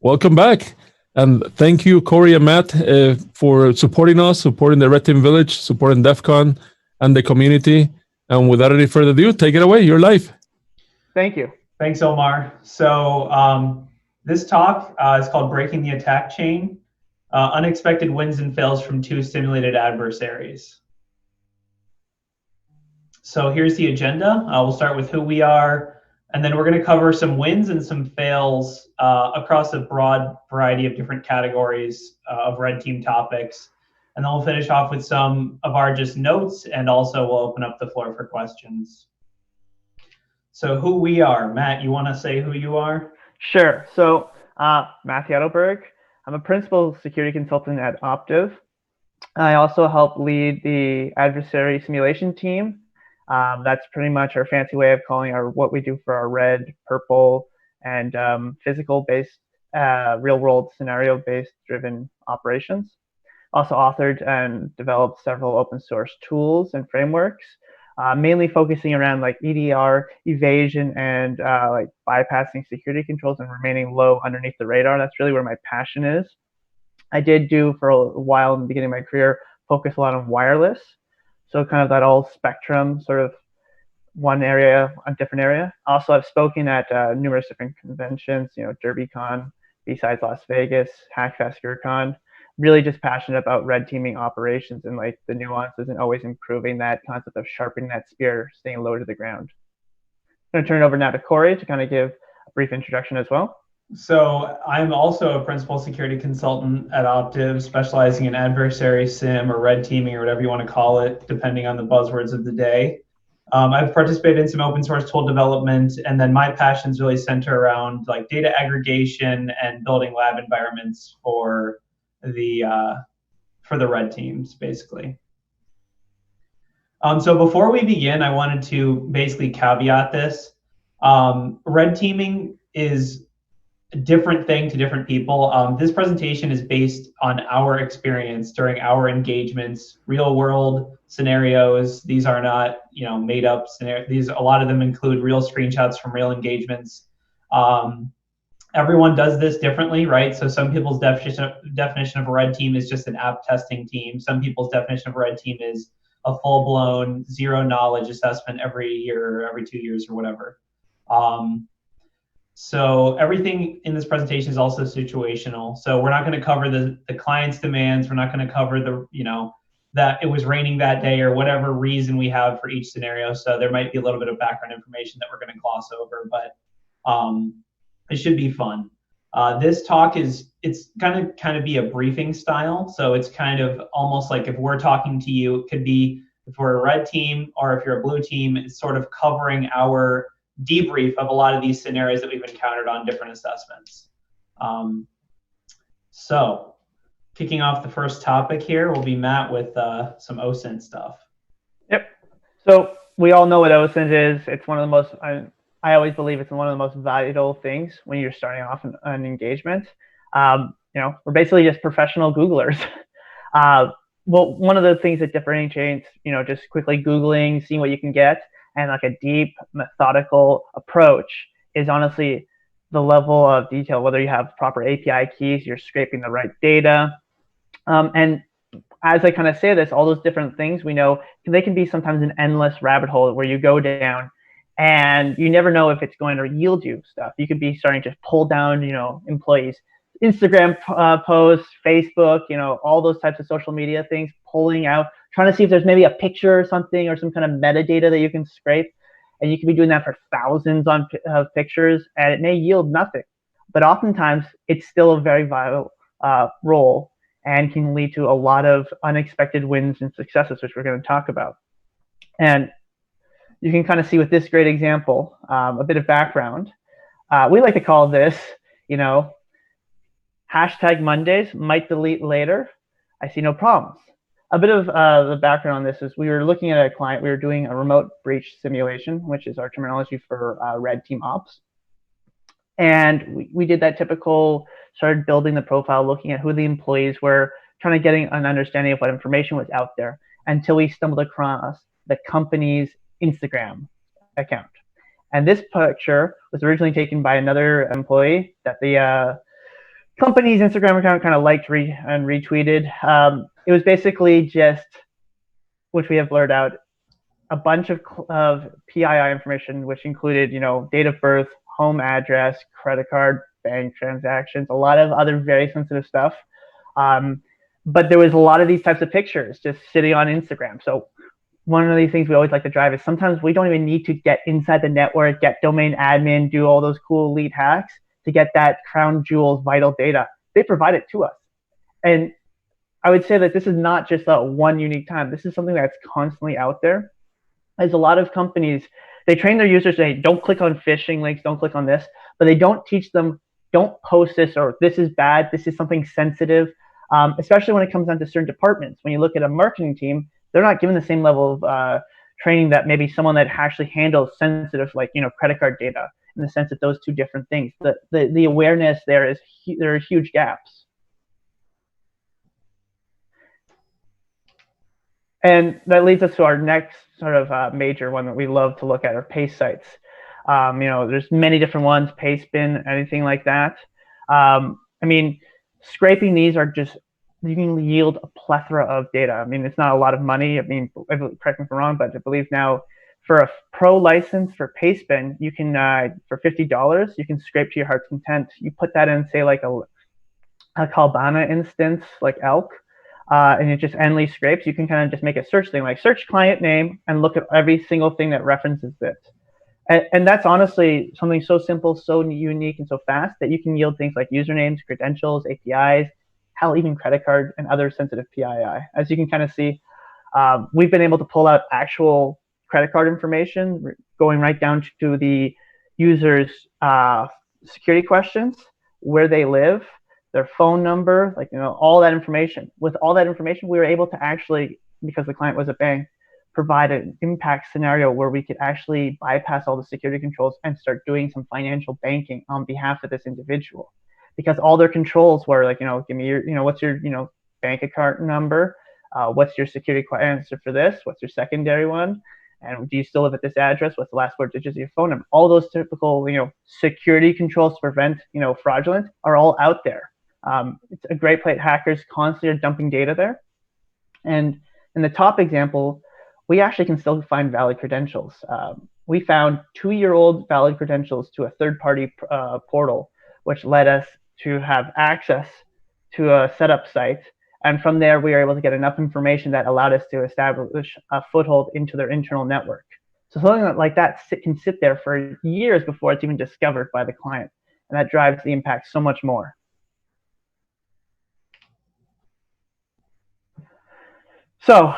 Welcome back. And thank you, Corey and Matt, for supporting us, supporting the Red Team Village, supporting DEFCON and the community. And without any further ado, take it away. You're live. Thank you. Thanks, Omar. So this talk is called Breaking the Attack Chain, Unexpected Wins and Fails from Two Simulated Adversaries. So here's the agenda. We'll start with who we are, and then we're going to cover some wins and some fails across a broad variety of different categories of Red Team topics. And then we'll finish off with some of our just notes, and also we'll open up the floor for questions. So who we are. Matt, you want to say who you are? Sure. So Matt Eidelberg. I'm a principal security consultant at Optiv. I also help lead the adversary simulation team. That's pretty much our fancy way of calling what we do for our red, purple, and physical-based, real-world scenario-based driven operations. Also authored and developed several open source tools and frameworks, mainly focusing around like EDR, evasion, and like bypassing security controls and remaining low underneath the radar. That's really where my passion is. I did do for a while in the beginning of my career, focus a lot on wireless. So kind of that all spectrum, sort of one area, a different area. Also, I've spoken at numerous different conventions, DerbyCon, B-Sides Las Vegas, Hackfest, GearCon. Really just passionate about red teaming operations and like the nuances and always improving that concept of sharpening that spear, staying low to the ground. I'm going to turn it over now to Corey to kind of give a brief introduction as well. So I'm also a principal security consultant at Optiv, specializing in adversary sim or red teaming or whatever you want to call it, depending on the buzzwords of the day. I've participated in some open source tool development, and then my passions really center around like data aggregation and building lab environments for the red teams, basically. So before we begin, I wanted to basically caveat this. Red teaming is a different thing to different people. This presentation is based on our experience during our engagements, real world scenarios. These are not, made up scenarios. A lot of them include real screenshots from real engagements. Everyone does this differently, right? So some people's definition of a red team is just an app testing team. Some people's definition of a red team is a full-blown zero knowledge assessment every year or every 2 years or whatever. So everything in this presentation is also situational. So we're not going to cover the client's demands. We're not going to cover that it was raining that day or whatever reason we have for each scenario. So there might be a little bit of background information that we're going to gloss over, but it should be fun. This talk it's going to kind of be a briefing style. So it's kind of almost like if we're talking to you, it could be if we're a red team or if you're a blue team, it's sort of covering our debrief of a lot of these scenarios that we've encountered on different assessments. So kicking off the first topic here will be Matt with some OSINT stuff. Yep. So we all know what OSINT is. It's one of the most, I always believe it's one of the most vital things when you're starting off an engagement. We're basically just professional Googlers. Well, one of the things that differentiates, just quickly Googling, seeing what you can get, and like a deep methodical approach is honestly the level of detail, whether you have proper API keys, you're scraping the right data. And as I kind of say this, all those different things we know, they can be sometimes an endless rabbit hole where you go down and you never know if it's going to yield you stuff. You could be starting to pull down, employees' Instagram posts, Facebook, all those types of social media things, pulling out, trying to see if there's maybe a picture or something or some kind of metadata that you can scrape. And you can be doing that for thousands of pictures, and it may yield nothing. But oftentimes, it's still a very vital role and can lead to a lot of unexpected wins and successes, which we're going to talk about. And you can kind of see with this great example, a bit of background. We like to call this, hashtag Mondays, might delete later. I see no problems. A bit of the background on this is we were looking at a client. We were doing a remote breach simulation, which is our terminology for red team ops. And we did that typical, started building the profile, looking at who the employees were, trying to getting an understanding of what information was out there until we stumbled across the company's Instagram account. And this picture was originally taken by another employee that the company's Instagram account kind of liked and retweeted. It was basically just, which we have blurred out, a bunch of PII information, which included, date of birth, home address, credit card, bank transactions, a lot of other very sensitive stuff. But there was a lot of these types of pictures just sitting on Instagram. So one of the things we always like to drive is sometimes we don't even need to get inside the network, get domain admin, do all those cool elite hacks to get that crown jewels vital data. They provide it to us. And I would say that this is not just a one unique time. This is something that's constantly out there. As a lot of companies, they train their users to say, don't click on phishing links, don't click on this, but they don't teach them, don't post this, or this is bad, this is something sensitive, especially when it comes down to certain departments. When you look at a marketing team, they're not given the same level of training that maybe someone that actually handles sensitive, like, credit card data, in the sense that those two different things. The awareness there are huge gaps. And that leads us to our next sort of major one that we love to look at, are paste sites. There's many different ones, Pastebin, anything like that. Scraping these are just, you can yield a plethora of data. It's not a lot of money. Correct me if I'm wrong, but I believe now for a pro license for Pastebin, you can, for $50, you can scrape to your heart's content. You put that in, say, like a Kibana instance, like Elk, and it just endlessly scrapes. You can kind of just make a search thing, like search client name, and look at every single thing that references it. And that's honestly something so simple, so unique, and so fast that you can yield things like usernames, credentials, APIs, hell, even credit card and other sensitive PII. As you can kind of see, we've been able to pull out actual credit card information, going right down to the user's security questions, where they live, their phone number, all that information. With all that information, we were able to actually, because the client was a bank, provide an impact scenario where we could actually bypass all the security controls and start doing some financial banking on behalf of this individual. Because all their controls were like, give me your, what's your, bank account number? What's your security answer for this? What's your secondary one? And do you still live at this address? What's the last 4 digits of your phone number? All those typical, security controls to prevent, fraudulent are all out there. It's a great place. Hackers constantly are dumping data there. And in the top example, we actually can still find valid credentials. We found 2-year-old valid credentials to a third-party portal, which led us to have access to a setup site. And from there, we were able to get enough information that allowed us to establish a foothold into their internal network. So something like that can sit there for years before it's even discovered by the client. And that drives the impact so much more. So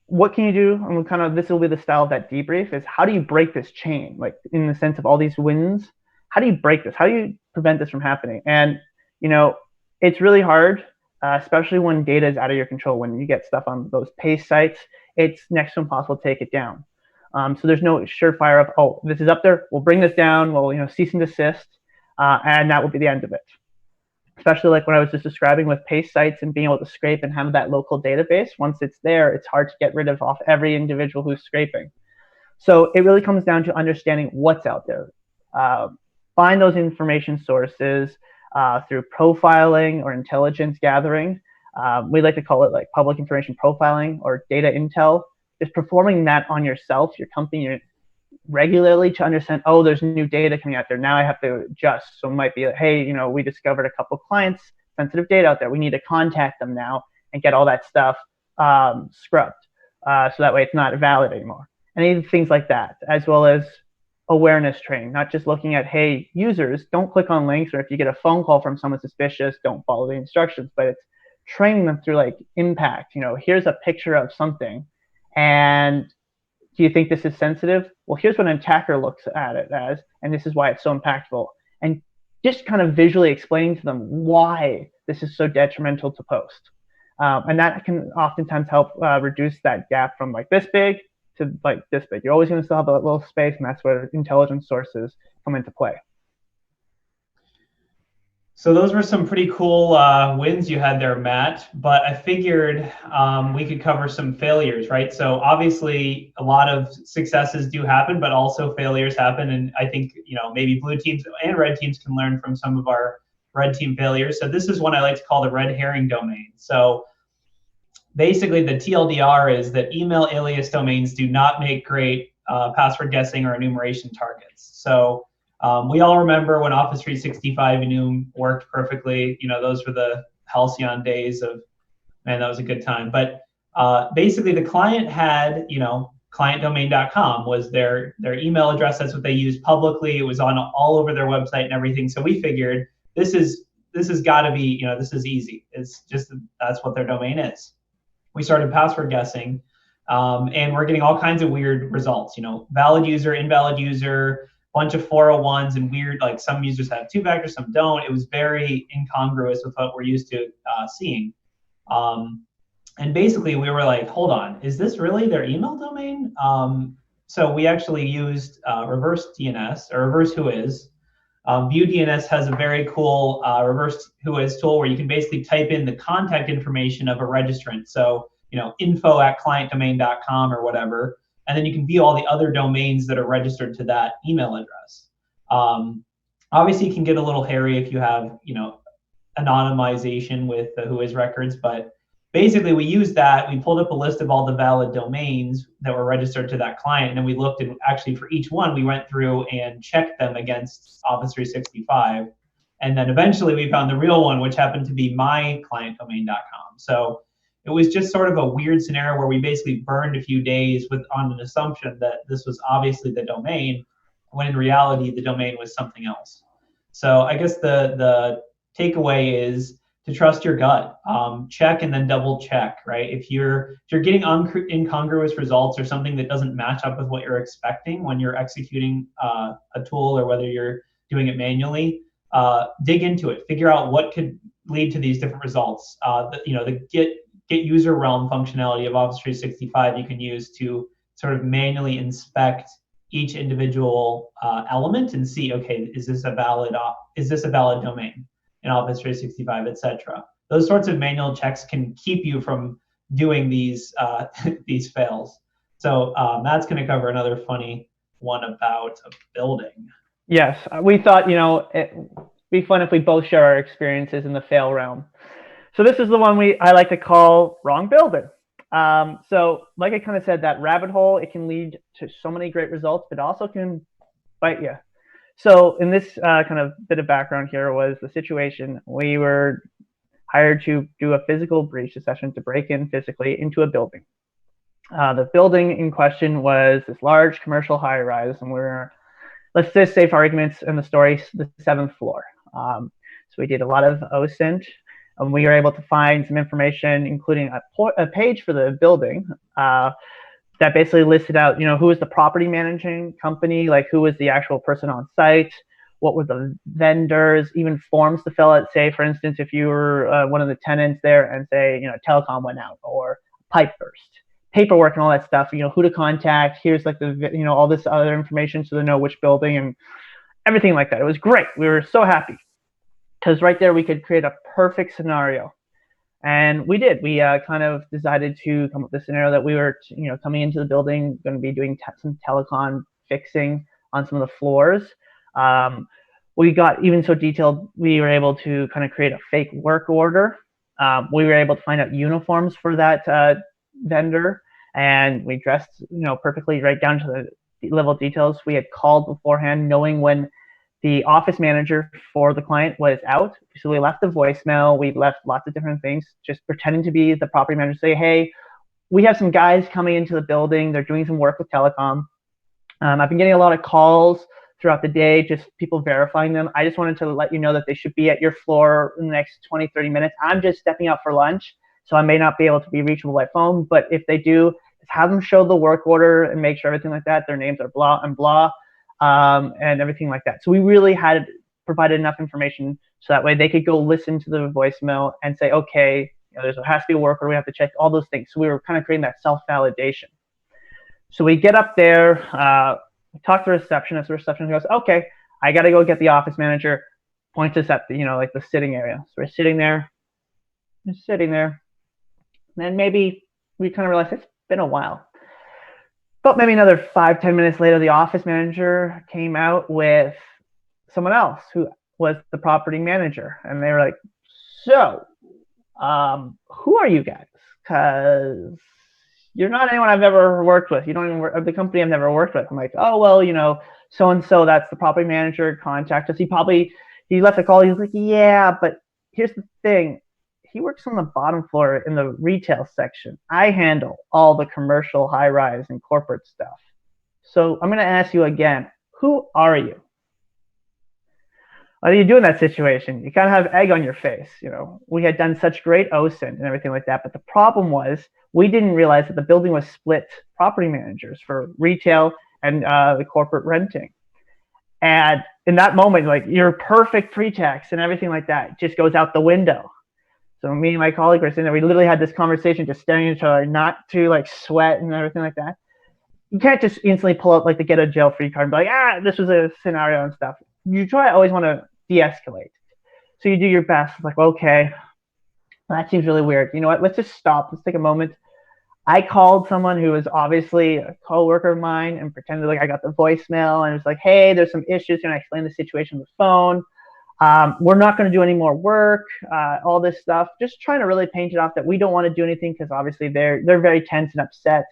what can you do? And this will be the style of that debrief, is how do you break this chain? Like, in the sense of all these wins, how do you break this? How do you prevent this from happening? And, it's really hard, especially when data is out of your control. When you get stuff on those paste sites, it's next to impossible to take it down. So there's no surefire of, oh, this is up there, we'll bring this down, we'll, cease and desist, and that will be the end of it. Especially like when I was just describing with paste sites and being able to scrape and have that local database. Once it's there, it's hard to get rid of off every individual who's scraping. So it really comes down to understanding what's out there. Find those information sources through profiling or intelligence gathering. We like to call it like public information profiling or data intel. Just performing that on yourself, your company, regularly, to understand, oh, there's new data coming out there. Now I have to adjust. So it might be like, hey, we discovered a couple clients, sensitive data out there. We need to contact them now and get all that stuff scrubbed. So that way it's not valid anymore. Any things like that, as well as awareness training, not just looking at, hey, users, don't click on links, or if you get a phone call from someone suspicious, don't follow the instructions, but it's training them through like impact. Here's a picture of something, and do you think this is sensitive? Well, here's what an attacker looks at it as, and this is why it's so impactful. And just kind of visually explaining to them why this is so detrimental to post. And that can oftentimes help reduce that gap from like this big to like this big. You're always going to still have a little space, and that's where intelligence sources come into play. So those were some pretty cool wins you had there, Matt, but I figured we could cover some failures, right? So obviously a lot of successes do happen, but also failures happen. And I think, maybe blue teams and red teams can learn from some of our red team failures. So this is one I like to call the red herring domain. So basically the TLDR is that email alias domains do not make great password guessing or enumeration targets. So we all remember when Office 365 enum worked perfectly. Those were the halcyon days of, man, that was a good time. But basically the client had, clientdomain.com was their email address. That's what they used publicly. It was on all over their website and everything. So we figured this has got to be, this is easy. It's just, that's what their domain is. We started password guessing, and we're getting all kinds of weird results. Valid user, invalid user, bunch of 401s, and weird, like some users have two factors, some don't. It was very incongruous with what we're used to seeing. And basically we were like, hold on, is this really their email domain? So we actually used reverse DNS, or reverse whois. View DNS has a very cool reverse whois tool where you can basically type in the contact information of a registrant. So, info@clientdomain.com or whatever, and then you can view all the other domains that are registered to that email address. Obviously, it can get a little hairy if you have, anonymization with the whois records, but basically we used that. We pulled up a list of all the valid domains that were registered to that client, and then we looked, and actually for each one we went through and checked them against Office 365, and then eventually we found the real one, which happened to be myclientdomain.com. So it was just sort of a weird scenario where we basically burned a few days on an assumption that this was obviously the domain, when in reality the domain was something else. So I guess the takeaway is to trust your gut. Check and then double check, right? If you're getting incongruous results or something that doesn't match up with what you're expecting when you're executing a tool, or whether you're doing it manually, dig into it. Figure out what could lead to these different results. The get user realm functionality of Office 365 you can use to sort of manually inspect each individual element and see, okay, is this a valid domain in Office 365, etc. Those sorts of manual checks can keep you from doing these these fails. So Matt's going to cover another funny one about a building. Yes, we thought it'd be fun if we both share our experiences in the fail realm. So this is the one I like to call wrong building. So like I kind of said, that rabbit hole, it can lead to so many great results, but also can bite you. So in this kind of bit of background here was the situation. We were hired to do a physical breach session to break in physically into a building. The building in question was this large commercial high-rise, and let's just say for arguments in the story, the 7th floor. So we did a lot of OSINT, and we were able to find some information, including a page for the building that basically listed out, who was the property managing company, like who was the actual person on site, what were the vendors, even forms to fill out. Say, for instance, if you were one of the tenants there and say, telecom went out or pipe burst, paperwork and all that stuff, who to contact. Here's like all this other information so they know which building and everything like that. It was great. We were so happy because right there we could create a perfect scenario. And we did. We kind of decided to come up with a scenario that we were, coming into the building, going to be doing some telecom fixing on some of the floors. We got even so detailed, we were able to kind of create a fake work order. We were able to find out uniforms for that vendor, and we dressed, perfectly right down to the level of details. We had called beforehand, knowing when the office manager for the client was out. So we left a voicemail. We left lots of different things, just pretending to be the property manager. Say, hey, we have some guys coming into the building. They're doing some work with telecom. I've been getting a lot of calls throughout the day, just people verifying them. I just wanted to let you know that they should be at your floor in the next 20, 30 minutes. I'm just stepping out for lunch, so I may not be able to be reachable by phone. But if they do, just have them show the work order and make sure everything like that. Their names are blah and blah. And everything like that. So we really had provided enough information so that way they could go listen to the voicemail and say, okay, there has to be a work order, we have to check all those things. So we were kind of creating that self-validation. So we get up there, we talk to the receptionist. The receptionist goes, okay, I got to go get the office manager. Points us at the, like the sitting area. So we're sitting there. And then maybe we kind of realized it's been a while. But maybe another 5-10 minutes later, the office manager came out with someone else who was the property manager. And they were like, so, who are you guys? Because you're not anyone I've ever worked with. You don't even work, the company I've never worked with. I'm like, oh, well, so-and-so, that's the property manager, contact us. He left a call. He was like, yeah, but here's the thing. He works on the bottom floor in the retail section. I handle all the commercial, high-rise, and corporate stuff. So I'm going to ask you again, who are you? What do you do in that situation? You kind of have egg on your face. We had done such great OSINT and everything like that, but the problem was we didn't realize that the building was split property managers for retail and the corporate renting. And in that moment, like, your perfect pretext and everything like that just goes out the window. So me and my colleague were sitting there. We literally had this conversation, just staring at each other, not to like sweat and everything like that. You can't just instantly pull out like the get a jail free card and be like, this was a scenario and stuff. You always want to de-escalate. So you do your best. It's like, okay, that seems really weird. You know what? Let's just stop. Let's take a moment. I called someone who was obviously a coworker of mine and pretended like I got the voicemail, and it was like, hey, there's some issues, and I explained the situation on the phone. We're not going to do any more work, all this stuff. Just trying to really paint it off that we don't want to do anything because obviously they're very tense and upset.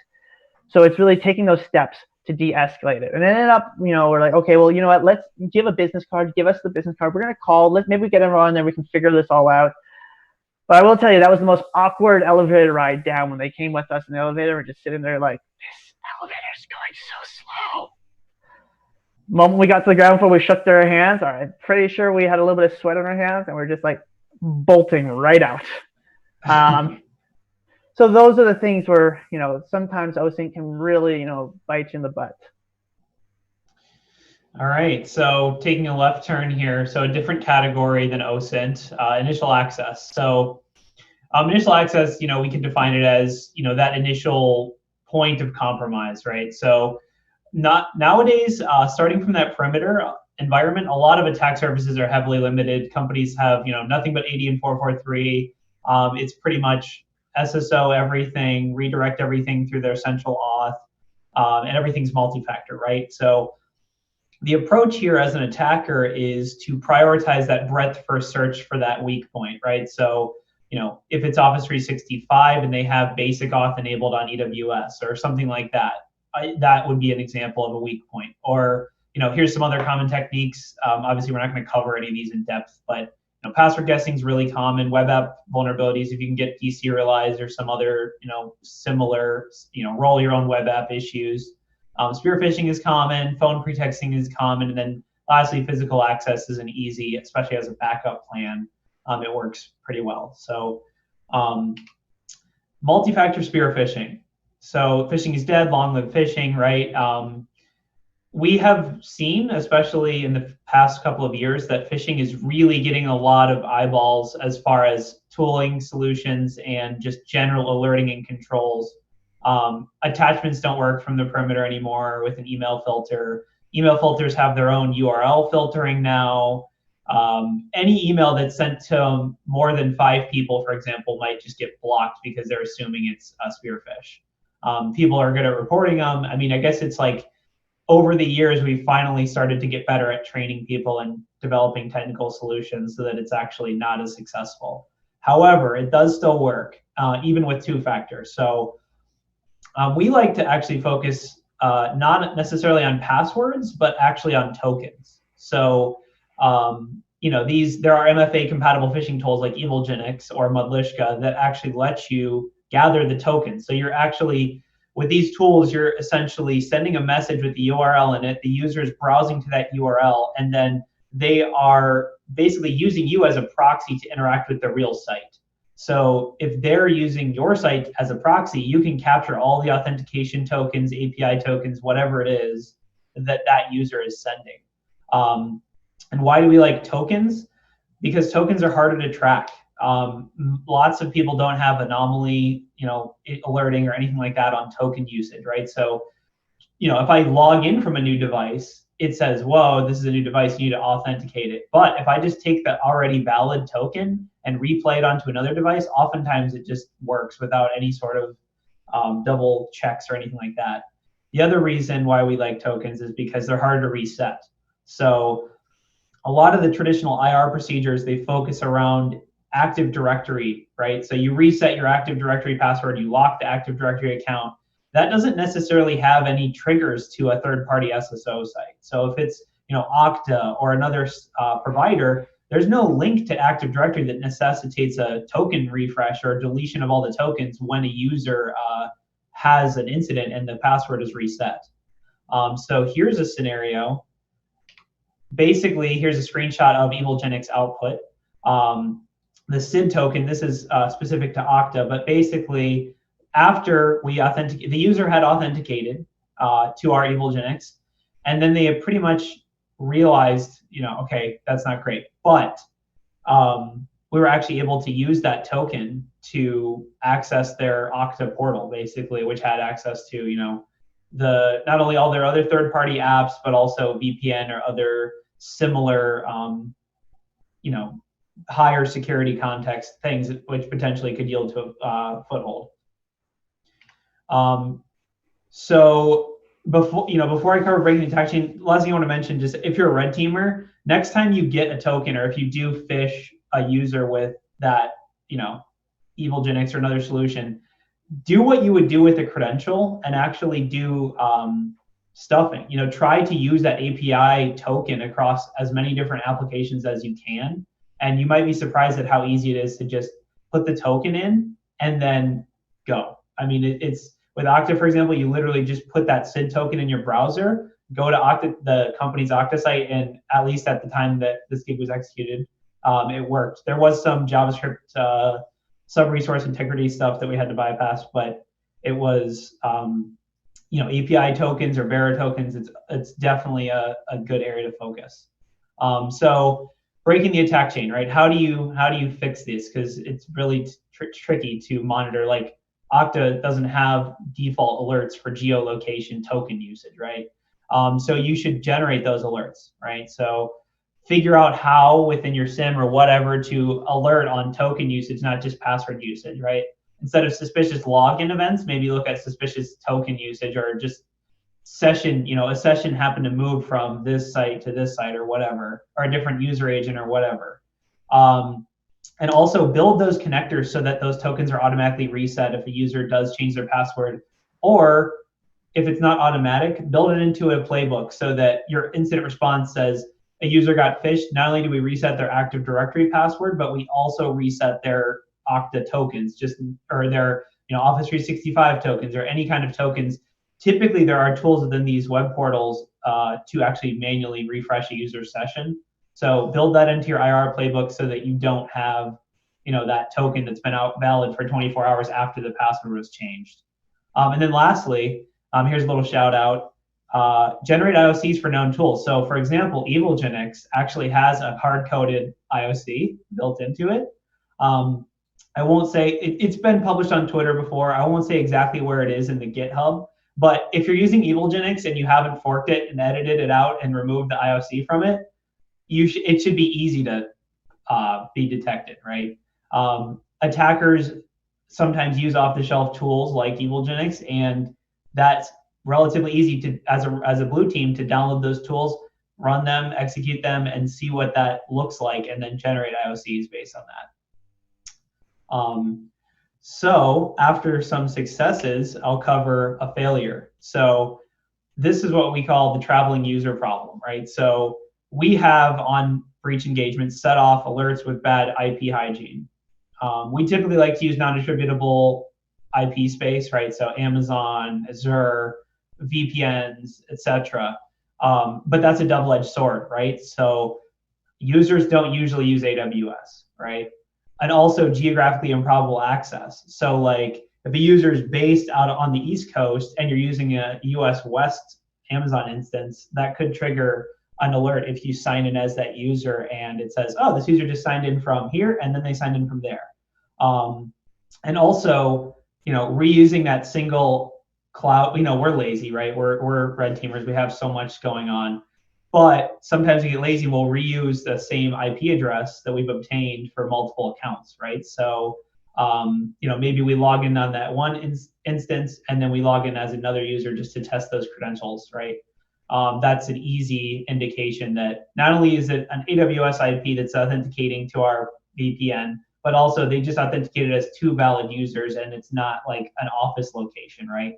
So it's really taking those steps to de-escalate it. And it ended up, we're like, okay, well, you know what? Let's give a business card. Give us the business card. We're going to call. Maybe we get everyone on there. We can figure this all out. But I will tell you, that was the most awkward elevator ride down. When they came with us in the elevator, we're just sitting there like, this elevator's going so slow. The moment we got to the ground floor, we shook their hands. All right, pretty sure we had a little bit of sweat on our hands, and we're just like bolting right out. So those are the things where, sometimes OSINT can really, bite you in the butt. All right, so taking a left turn here, so a different category than OSINT, initial access. So initial access, we can define it as, that initial point of compromise, right? So nowadays, starting from that perimeter environment, a lot of attack surfaces are heavily limited. Companies have, nothing but 80 and 443. It's pretty much SSO everything, redirect everything through their central auth, and everything's multi-factor, right? So the approach here as an attacker is to prioritize that breadth first search for that weak point, right? So, if it's Office 365 and they have basic auth enabled on AWS or something like that, that would be an example of a weak point. Or, here's some other common techniques. Obviously, we're not going to cover any of these in depth, but password guessing is really common. Web app vulnerabilities, if you can get deserialized or some other, similar, roll your own web app issues. Spear phishing is common, phone pretexting is common, and then lastly, physical access is an easy, especially as a backup plan. It works pretty well. So multi-factor spear phishing. So phishing is dead, long live phishing, right? We have seen, especially in the past couple of years, that phishing is really getting a lot of eyeballs as far as tooling solutions and just general alerting and controls. Attachments don't work from the perimeter anymore with an email filter. Email filters have their own URL filtering now. Any email that's sent to more than 5 people, for example, might just get blocked because they're assuming it's a spear phish. People are good at reporting them. I mean, I guess it's like over the years, we've finally started to get better at training people and developing technical solutions so that it's actually not as successful. However, it does still work, even with 2 factors. So we like to actually focus not necessarily on passwords, but actually on tokens. So, there are MFA compatible phishing tools like EvilGenix or Mudlishka that actually let you gather the tokens. So you're actually, with these tools, you're essentially sending a message with the URL in it. The user is browsing to that URL, and then they are basically using you as a proxy to interact with the real site. So if they're using your site as a proxy, you can capture all the authentication tokens, API tokens, whatever it is that user is sending. And why do we like tokens? Because tokens are harder to track. Lots of people don't have anomaly, alerting or anything like that on token usage, right? So, if I log in from a new device, it says, whoa, this is a new device, you need to authenticate it. But if I just take the already valid token and replay it onto another device, oftentimes it just works without any sort of double checks or anything like that. The other reason why we like tokens is because they're hard to reset. So a lot of the traditional IR procedures, they focus around Active Directory, right? So you reset your Active Directory password, you lock the Active Directory account. That doesn't necessarily have any triggers to a third-party SSO site. So if it's Okta or another provider, there's no link to Active Directory that necessitates a token refresh or deletion of all the tokens when a user has an incident and the password is reset. So here's a scenario. Basically, here's a screenshot of EvilGenix output. The SID token, this is specific to Okta, but basically, after we authenticate, the user had authenticated to our EvilGenix, and then they had pretty much realized, okay, that's not great. But we were actually able to use that token to access their Okta portal, basically, which had access to, not only all their other third-party apps, but also VPN or other similar, higher security context things, which potentially could yield to a foothold. So before I cover breaking the attack chain, last thing I want to mention, just if you're a red teamer, next time you get a token or if you do phish a user with that, EvilGenix or another solution, do what you would do with a credential and actually do stuffing. Try to use that API token across as many different applications as you can. And you might be surprised at how easy it is to just put the token in and then go. I mean, it's with Okta, for example, you literally just put that SID token in your browser, go to Okta, the company's Okta site, and at least at the time that this gig was executed, it worked. There was some JavaScript sub-resource integrity stuff that we had to bypass, but it was, API tokens or bearer tokens. It's definitely a good area to focus. So breaking the attack chain, right? How do you fix this? Because it's really tricky to monitor. Like Okta doesn't have default alerts for geolocation token usage, right? So you should generate those alerts, right? So figure out how within your SIM or whatever to alert on token usage, not just password usage, right? Instead of suspicious login events, maybe look at suspicious token usage or just session, a session happened to move from this site to this site or whatever, or a different user agent or whatever. And also build those connectors so that those tokens are automatically reset if a user does change their password. Or if it's not automatic, build it into a playbook so that your incident response says a user got phished. Not only do we reset their Active Directory password, but we also reset their Okta tokens, or their Office 365 tokens or any kind of tokens. Typically, there are tools within these web portals to actually manually refresh a user session. So build that into your IR playbook so that you don't have, that token that's been out valid for 24 hours after the password was changed. And then lastly, here's a little shout out. Generate IOCs for known tools. So for example, EvilGenix actually has a hard-coded IOC built into it. I won't say, it's been published on Twitter before. I won't say exactly where it is in the GitHub, but if you're using EvilGenix and you haven't forked it and edited it out and removed the IOC from it, it should be easy to be detected, right? Attackers sometimes use off-the-shelf tools like EvilGenix, and that's relatively easy to, as a blue team, to download those tools, run them, execute them, and see what that looks like, and then generate IOCs based on that. So after some successes, I'll cover a failure. So this is what we call the traveling user problem, right? So we have on breach engagements set off alerts with bad IP hygiene. We typically like to use non-distributable IP space, right? So Amazon, Azure, VPNs, etc. But that's a double-edged sword, right? So users don't usually use AWS, right? And also geographically improbable access. So like if a user is based out on the East Coast and you're using a US West Amazon instance, that could trigger an alert if you sign in as that user and it says, oh, this user just signed in from here and then they signed in from there. And also, reusing that single cloud, we're lazy, right? We're red teamers. We have so much going on. But sometimes we get lazy and we'll reuse the same IP address that we've obtained for multiple accounts, right? So, maybe we log in on that one instance and then we log in as another user just to test those credentials, right? that's an easy indication that not only is it an AWS IP that's authenticating to our VPN, but also they just authenticated as 2 valid users, and it's not like an office location, right?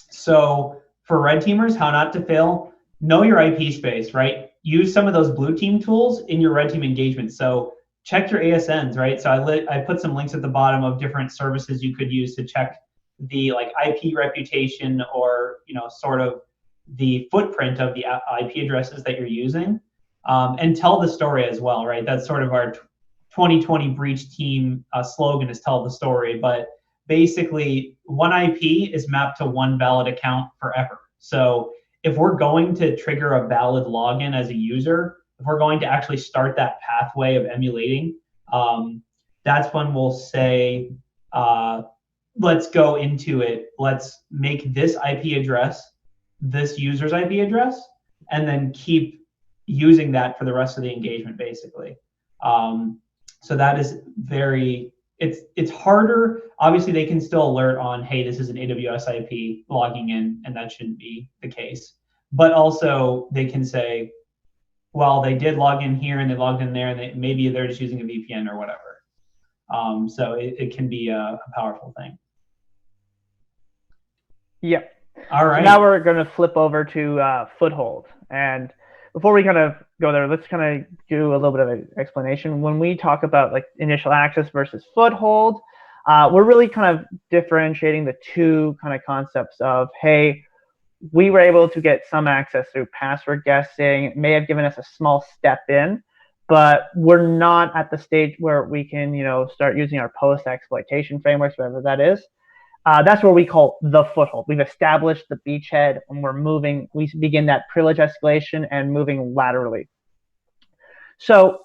So for red teamers, how not to fail, know your IP space, right? Use some of those blue team tools in your red team engagement. So check your ASNs, right? So I put some links at the bottom of different services you could use to check the like IP reputation, or sort of the footprint of the IP addresses that you're using, and tell the story as well, right? That's sort of our 2020 breach team slogan, is tell the story. But basically, one IP is mapped to one valid account forever. So if we're going to trigger a valid login as a user, if we're going to actually start that pathway of emulating, that's when we'll say, let's go into it. Let's make this IP address this user's IP address, and then keep using that for the rest of the engagement, basically. So that is it's harder. Obviously, they can still alert on, hey, this is an AWS IP logging in, and that shouldn't be the case. But also, they can say, well, they did log in here and they logged in there, and maybe they're just using a VPN or whatever. So it can be a powerful thing. Yeah. All right. So now we're going to flip over to Foothold. And before we kind of go there, let's kind of do a little bit of an explanation. When we talk about like initial access versus Foothold, we're really kind of differentiating the two kind of concepts of, hey, we were able to get some access through password guessing. It may have given us a small step in, but we're not at the stage where we can, start using our post-exploitation frameworks, whatever that is. That's where we call the foothold. We've established the beachhead, and we begin that privilege escalation and moving laterally. So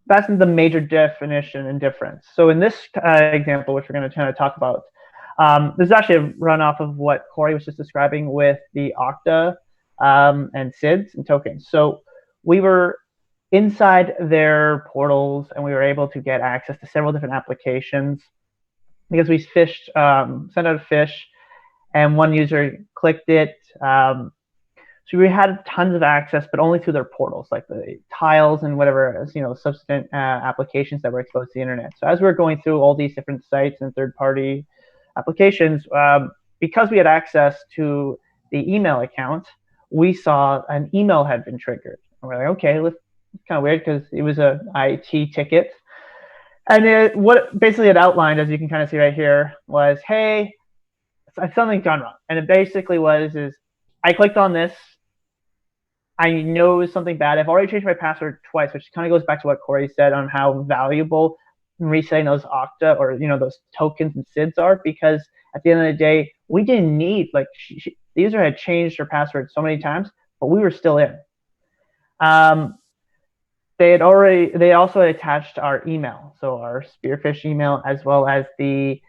that's the major definition and difference. So in this example, which we're going to kind of talk about, this is actually a runoff of what Corey was just describing with the Okta and SIDs and tokens. So we were inside their portals, and we were able to get access to several different applications, because we sent out a fish, and one user clicked it. So we had tons of access, but only through their portals, like the tiles and whatever, subsequent applications that were exposed to the internet. So as we were going through all these different sites and third-party applications, because we had access to the email account, we saw an email had been triggered. And we're like, okay, it's kind of weird, because it was an IT ticket. And what basically it outlined, as you can kind of see right here, was, hey, something's gone wrong. And it basically is I clicked on this. I know it was something bad. I've already changed my password twice, which kind of goes back to what Corey said on how valuable resetting those Okta or those tokens and SIDs are, because at the end of the day, we didn't need, like, the user had changed her password so many times, but we were still in. They also attached our email, so our Spearfish email, as well as the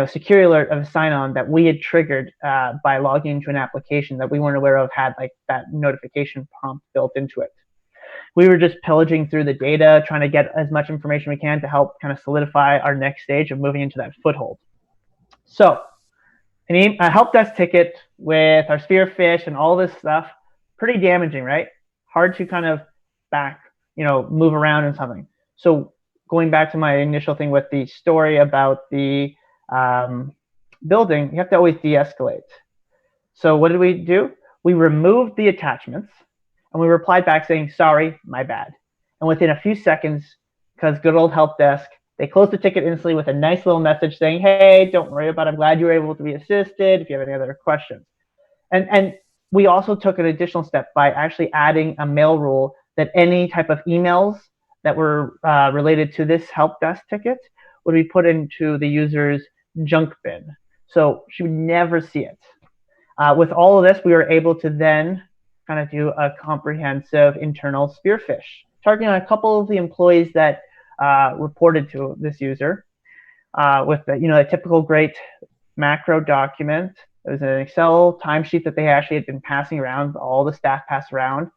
security alert of a sign-on that we had triggered by logging into an application that we weren't aware of had like that notification prompt built into it. We were just pillaging through the data, trying to get as much information we can to help kind of solidify our next stage of moving into that foothold. So a help desk ticket with our Spearfish and all this stuff, pretty damaging, right? Hard to kind of move around in something. So going back to my initial thing with the story about the building, you have to always de-escalate. So what did we do? We removed the attachments, and we replied back saying, sorry, my bad. And within a few seconds, because good old help desk, they closed the ticket instantly with a nice little message saying, hey, don't worry about it. I'm glad you were able to be assisted if you have any other questions. And we also took an additional step by actually adding a mail rule that any type of emails that were related to this help desk ticket would be put into the user's junk bin. So she would never see it. With all of this, we were able to then kind of do a comprehensive internal Spearfish, targeting a couple of the employees that reported to this user with the typical great macro document. It was an Excel timesheet that they actually had been passing around, all the staff passed around.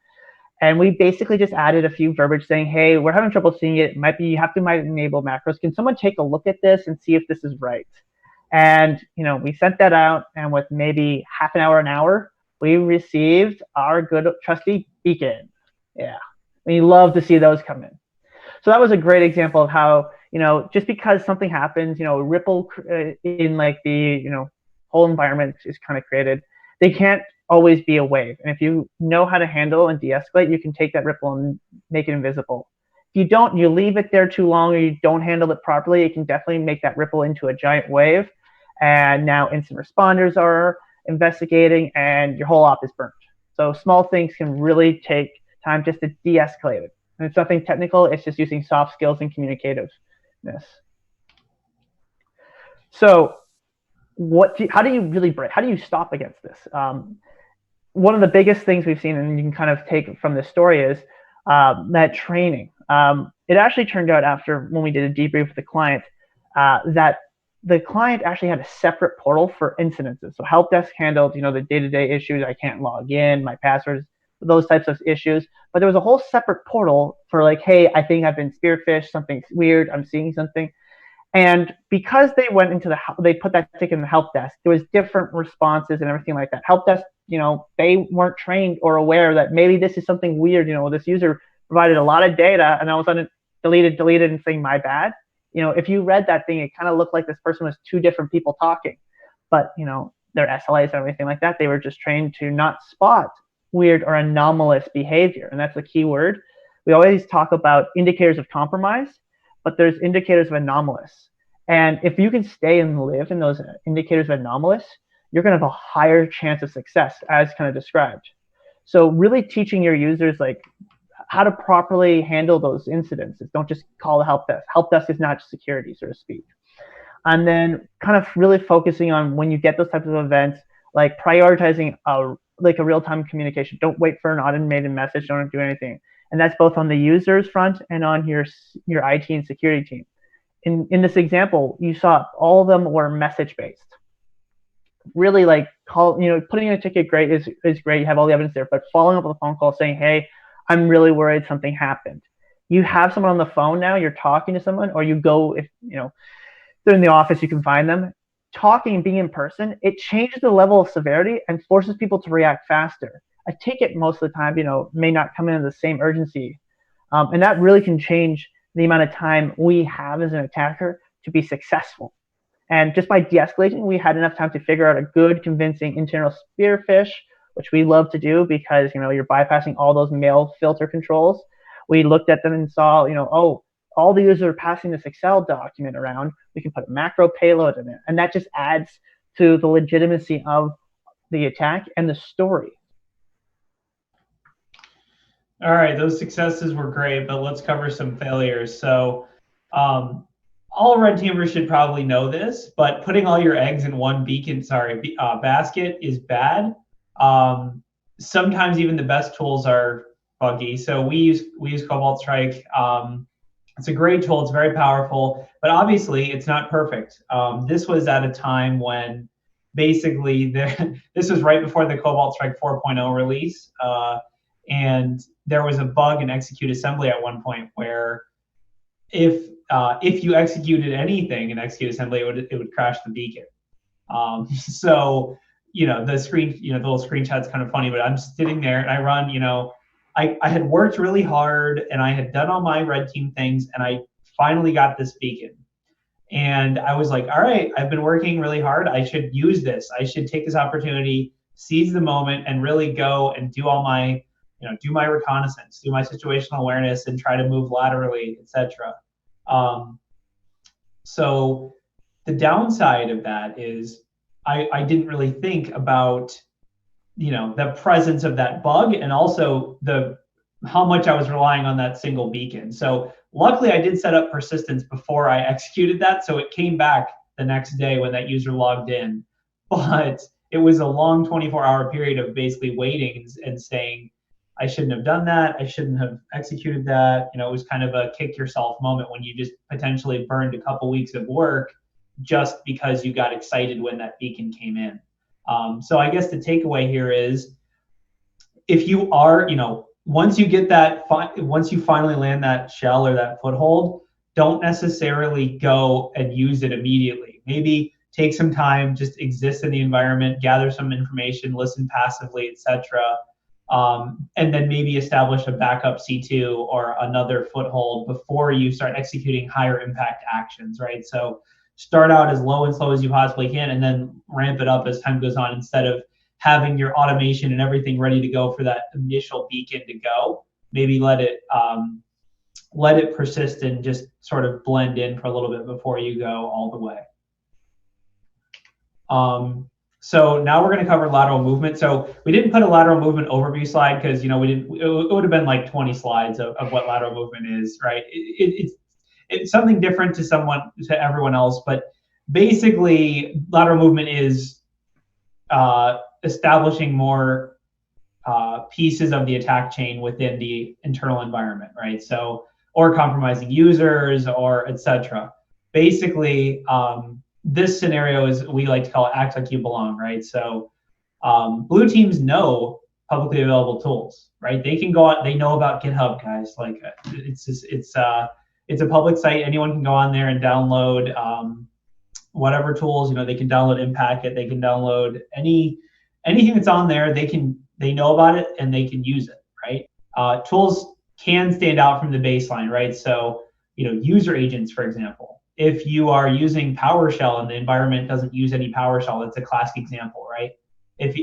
And we basically just added a few verbiage saying, hey, we're having trouble seeing it. It might be, you have to enable macros. Can someone take a look at this and see if this is right? And, we sent that out, and with maybe half an hour, we received our good trusty beacon. Yeah, we love to see those come in. So that was a great example of how, just because something happens, a ripple in like the, whole environment is kind of created. They can't always be a wave. And if you know how to handle and de-escalate, you can take that ripple and make it invisible. If you don't, you leave it there too long, or you don't handle it properly, it can definitely make that ripple into a giant wave. And now instant responders are investigating and your whole op is burnt. So small things can really take time just to de-escalate it. And it's nothing technical, it's just using soft skills and communicativeness. So how do you really break? How do you stop against this? One of the biggest things we've seen, and you can kind of take from this story, is that training. It actually turned out after when we did a debrief with the client that the client actually had a separate portal for incidences. So help desk handled, the day-to-day issues. I can't log in, my passwords, those types of issues. But there was a whole separate portal for like, hey, I think I've been spearphished, something's weird, I'm seeing something. And because they went into they put that ticket in the help desk, there was different responses and everything like that. Help desk, they weren't trained or aware that maybe this is something weird. This user provided a lot of data and all of a sudden deleted and saying my bad. If you read that thing, it kind of looked like this person was two different people talking. But, their SLAs and everything like that, they were just trained to not spot weird or anomalous behavior. And that's the key word. We always talk about indicators of compromise, but there's indicators of anomalous. And if you can stay and live in those indicators of anomalous, you're going to have a higher chance of success, as kind of described. So really teaching your users like how to properly handle those incidents. Don't just call the help desk. Help desk is not just security, so to speak. And then kind of really focusing on when you get those types of events, like prioritizing a real-time communication. Don't wait for an automated message. Don't do anything. And that's both on the user's front and on your IT and security team. In this example, you saw all of them were message-based. Really putting in a ticket great is great. You have all the evidence there, but following up with a phone call saying, hey, I'm really worried something happened. You have someone on the phone now, you're talking to someone, or you go, if they're in the office, you can find them. Talking and being in person, it changes the level of severity and forces people to react faster. A ticket most of the time, may not come in the same urgency. And that really can change the amount of time we have as an attacker to be successful. And just by de-escalating, we had enough time to figure out a good, convincing internal spear phish, which we love to do because, you're bypassing all those mail filter controls. We looked at them and saw, all the users are passing this Excel document around. We can put a macro payload in it. And that just adds to the legitimacy of the attack and the story. All right, those successes were great, but let's cover some failures. So all red teamers should probably know this, but putting all your eggs in one basket is bad. Sometimes even the best tools are buggy. So we use Cobalt Strike. It's a great tool. It's very powerful, but obviously it's not perfect. This was at a time when basically this was right before the Cobalt Strike 4.0 release. And there was a bug in execute assembly at one point where if you executed anything in execute assembly, it would crash the beacon. So the screen, the little screenshot's kind of funny, but I'm sitting there and I run, I had worked really hard and I had done all my red team things and I finally got this beacon. And I was like, all right, I've been working really hard. I should use this. I should take this opportunity, seize the moment, and really go and do all my, do my reconnaissance, do my situational awareness, and try to move laterally, etc. So the downside of that is I didn't really think about, the presence of that bug and also how much I was relying on that single beacon. So luckily I did set up persistence before I executed that. So it came back the next day when that user logged in, but it was a long 24-hour period of basically waiting and saying, I shouldn't have done that. I shouldn't have executed that. It was kind of a kick yourself moment when you just potentially burned a couple weeks of work just because you got excited when that beacon came in. So I guess the takeaway here is if you are, once you get once you finally land that shell or that foothold, don't necessarily go and use it immediately. Maybe take some time, just exist in the environment, gather some information, listen passively, etc. And then maybe establish a backup C2 or another foothold before you start executing higher impact actions, right? So start out as low and slow as you possibly can, and then ramp it up as time goes on, instead of having your automation and everything ready to go for that initial beacon to go. Maybe let it persist and just sort of blend in for a little bit before you go all the way. So now we're going to cover lateral movement. So we didn't put a lateral movement overview slide because, you know, it would have been like 20 slides of what lateral movement is, right? It's something different to everyone else, but basically lateral movement is establishing more pieces of the attack chain within the internal environment, right? So, or compromising users, or etc. Basically, this scenario is, we like to call it act like you belong, right? So blue teams know publicly available tools, right? They can go out, they know about GitHub, guys. Like it's a public site. Anyone can go on there and download whatever tools, you know, they can download Impacket, they can download anything that's on there, they know about it and they can use it, right? Tools can stand out from the baseline, right? So, you know, user agents, for example. If you are using PowerShell and the environment doesn't use any PowerShell, that's a classic example, right? If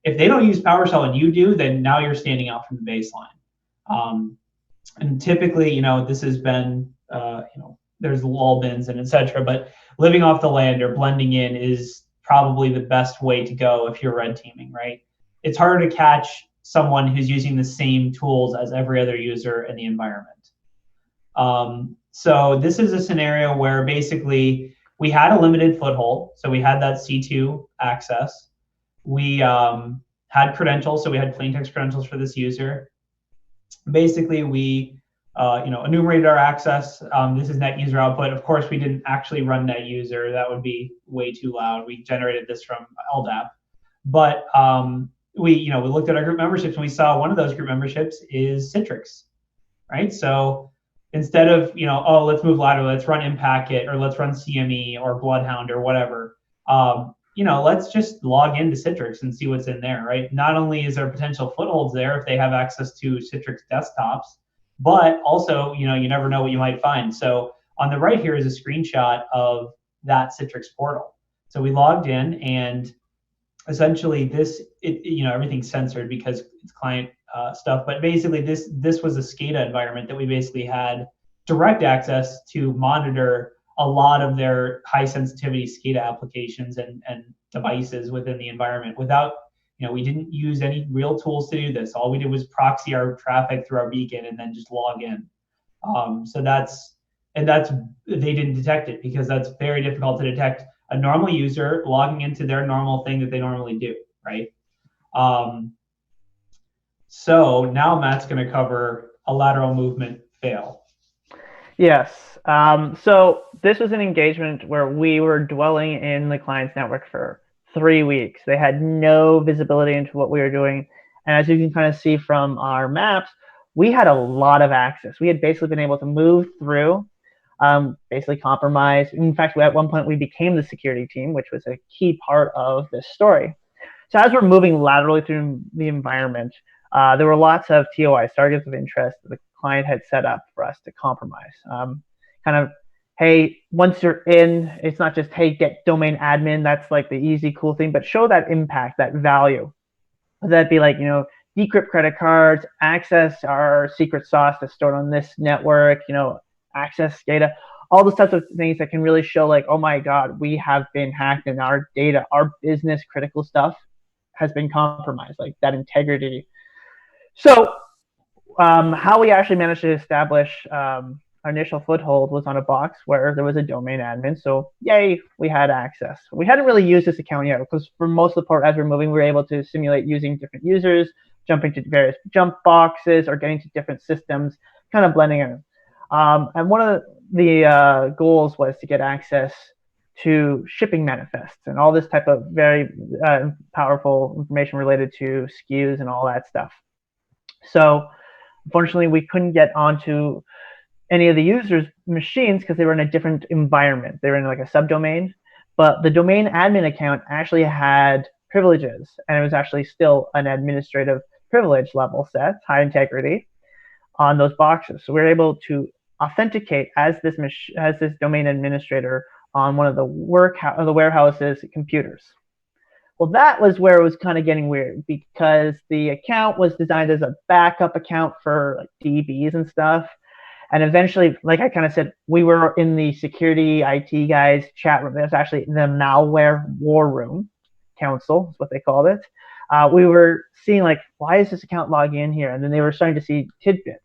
they don't use PowerShell and you do, then now you're standing out from the baseline. And typically, you know, this has been, you know, there's lull bins and etc. But living off the land or blending in is probably the best way to go if you're red teaming, right? It's harder to catch someone who's using the same tools as every other user in the environment. So this is a scenario where basically we had a limited foothold. So we had that C2 access. We had credentials, so we had plain text credentials for this user. Basically, we you know, enumerated our access. This is net user output. Of course, we didn't actually run net user. That would be way too loud. We generated this from LDAP. But we looked at our group memberships and we saw one of those group memberships is Citrix, right? So instead of, you know, oh, let's move lateral, let's run Impacket, or let's run CME or Bloodhound or whatever, you know, let's just log into Citrix and see what's in there, right? Not only is there potential footholds there if they have access to Citrix desktops, but also, you know, you never know what you might find. So on the right here is a screenshot of that Citrix portal. So we logged in, and essentially you know, everything's censored because it's client stuff, but basically this was a SCADA environment that we basically had direct access to monitor a lot of their high sensitivity SCADA applications and devices within the environment without, you know, we didn't use any real tools to do this. All we did was proxy our traffic through our beacon and then just log in. So they didn't detect it because that's very difficult to detect a normal user logging into their normal thing that they normally do, right? So now Matt's going to cover a lateral movement fail. Yes. So this was an engagement where we were dwelling in the client's network for 3 weeks. They had no visibility into what we were doing. And as you can kind of see from our maps, we had a lot of access. We had basically been able to move through, basically compromise. In fact, at one point we became the security team, which was a key part of this story. So as we're moving laterally through the environment, there were lots of TOIs, targets of interest, that the client had set up for us to compromise. Kind of, hey, once you're in, it's not just, hey, get domain admin. That's like the easy, cool thing, but show that impact, that value. That'd be like, you know, decrypt credit cards, access our secret sauce that's stored on this network, you know, access data, all those types of things that can really show like, oh my God, we have been hacked and our data, our business critical stuff has been compromised, like that integrity. So how we actually managed to establish our initial foothold was on a box where there was a domain admin. So yay, we had access. We hadn't really used this account yet because for most of the part as we're moving, we were able to simulate using different users, jumping to various jump boxes or getting to different systems, kind of blending in. And one of the goals was to get access to shipping manifests and all this type of very powerful information related to SKUs and all that stuff. So unfortunately, we couldn't get onto any of the users' machines because they were in a different environment. They were in like a subdomain. but the domain admin account actually had privileges, and it was actually still an administrative privilege level set, high integrity, on those boxes. So we were able to authenticate as this domain administrator on one of the warehouse's computers. Well, that was where it was kind of getting weird, because the account was designed as a backup account for like DBs and stuff. And eventually, like I kind of said, we were in the security IT guys chat room. It was actually the malware war room council, is what they called it. We were seeing like, why is this account logging in here? And then they were starting to see tidbits.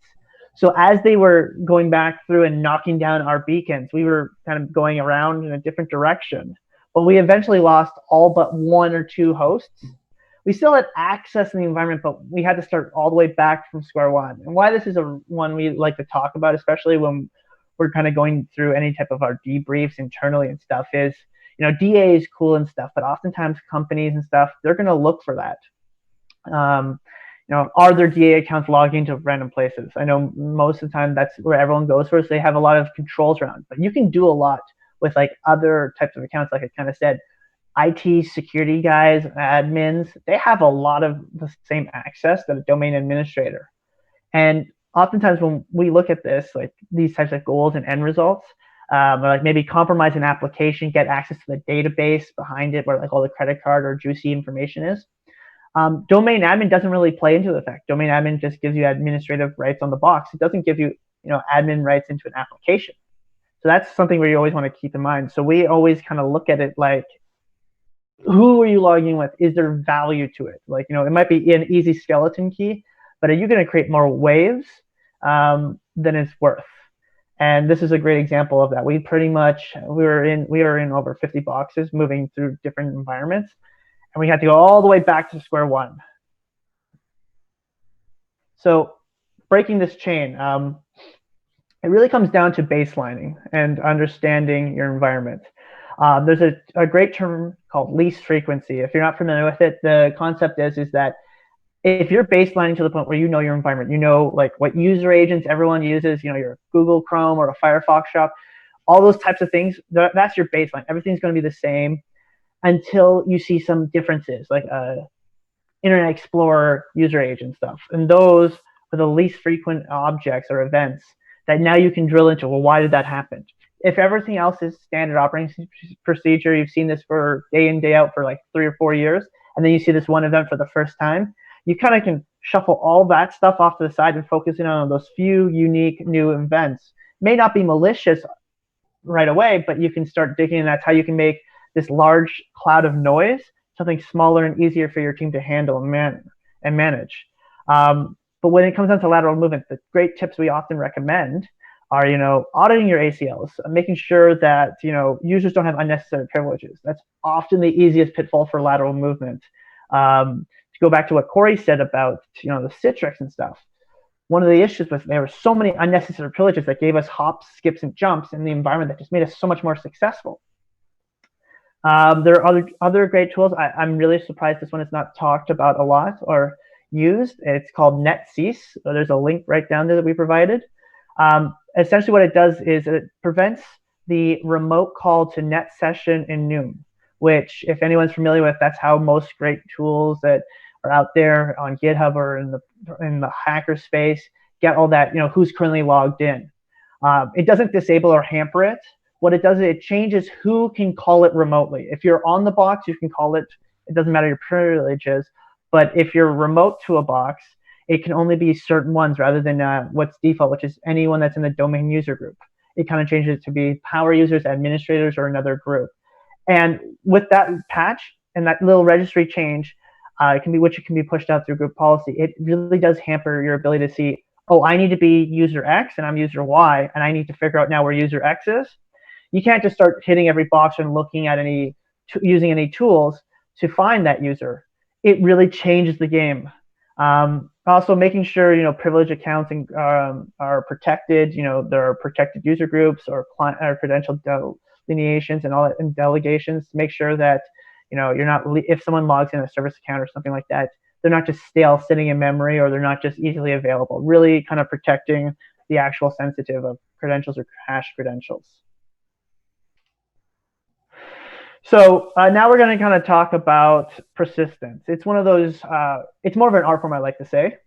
So as they were going back through and knocking down our beacons, we were kind of going around in a different direction. But we eventually lost all but 1 or 2 hosts. We still had access in the environment, but we had to start all the way back from square one. And why this is one we like to talk about, especially when we're kind of going through any type of our debriefs internally and stuff, is, DA is cool and stuff, but oftentimes companies and stuff, they're going to look for that. Are their DA accounts logging to random places? I know most of the time that's where everyone goes for, so they have a lot of controls around. But you can do a lot with like other types of accounts, like I kind of said. IT security guys, admins, they have a lot of the same access that a domain administrator. And oftentimes when we look at this, like these types of goals and end results, like maybe compromise an application, get access to the database behind it where like all the credit card or juicy information is. Domain admin doesn't really play into the fact. Domain admin just gives you administrative rights on the box. It doesn't give you, admin rights into an application. So that's something where you always want to keep in mind. So we always kind of look at it like, who are you logging with? Is there value to it? Like, it might be an easy skeleton key, but are you going to create more waves than it's worth? And this is a great example of that. We were in over 50 boxes moving through different environments, and we had to go all the way back to square one. So breaking this chain, it really comes down to baselining and understanding your environment. There's a great term called least frequency. If you're not familiar with it, the concept is that if you're baselining to the point where you know your environment, like what user agents everyone uses, your Google Chrome or a Firefox shop, all those types of things, that's your baseline. Everything's going to be the same until you see some differences, like Internet Explorer user agent stuff. And those are the least frequent objects or events that now you can drill into. Well, why did that happen? If everything else is standard operating procedure, you've seen this for day in, day out for like 3 or 4 years, and then you see this one event for the first time, you kind of can shuffle all that stuff off to the side and focus in on those few unique new events. May not be malicious right away, but you can start digging, and that's how you can make this large cloud of noise something smaller and easier for your team to handle and manage. But when it comes down to lateral movement, the great tips we often recommend are, auditing your ACLs, making sure that, users don't have unnecessary privileges. That's often the easiest pitfall for lateral movement. To go back to what Corey said about, the Citrix and stuff, one of the issues was there were so many unnecessary privileges that gave us hops, skips, and jumps in the environment that just made us so much more successful. There are other great tools. I'm really surprised this one is not talked about a lot or used. It's called NetCease. So there's a link right down there that we provided. Essentially what it does is it prevents the remote call to net session in Noom, which, if anyone's familiar with, that's how most great tools that are out there on GitHub or in the hacker space get all that, who's currently logged in. It doesn't disable or hamper it. What it does is it changes who can call it remotely. If you're on the box, you can call it. It doesn't matter your privileges. But if you're remote to a box, it can only be certain ones rather than what's default, which is anyone that's in the domain user group. It kind of changes it to be power users, administrators, or another group. And with that patch and that little registry change, it can be pushed out through group policy. It really does hamper your ability to see, oh, I need to be user X and I'm user Y, and I need to figure out now where user X is. You can't just start hitting every box and looking at using any tools to find that user. It really changes the game. Also making sure, privilege accounts are protected. There are protected user groups or credential delineations and all that, and delegations to make sure that, you're not, if someone logs in a service account or something like that, they're not just stale sitting in memory, or they're not just easily available. Really kind of protecting the actual sensitive of credentials or hash credentials. So now we're going to kind of talk about persistence. It's one of those, it's more of an art form, I like to say.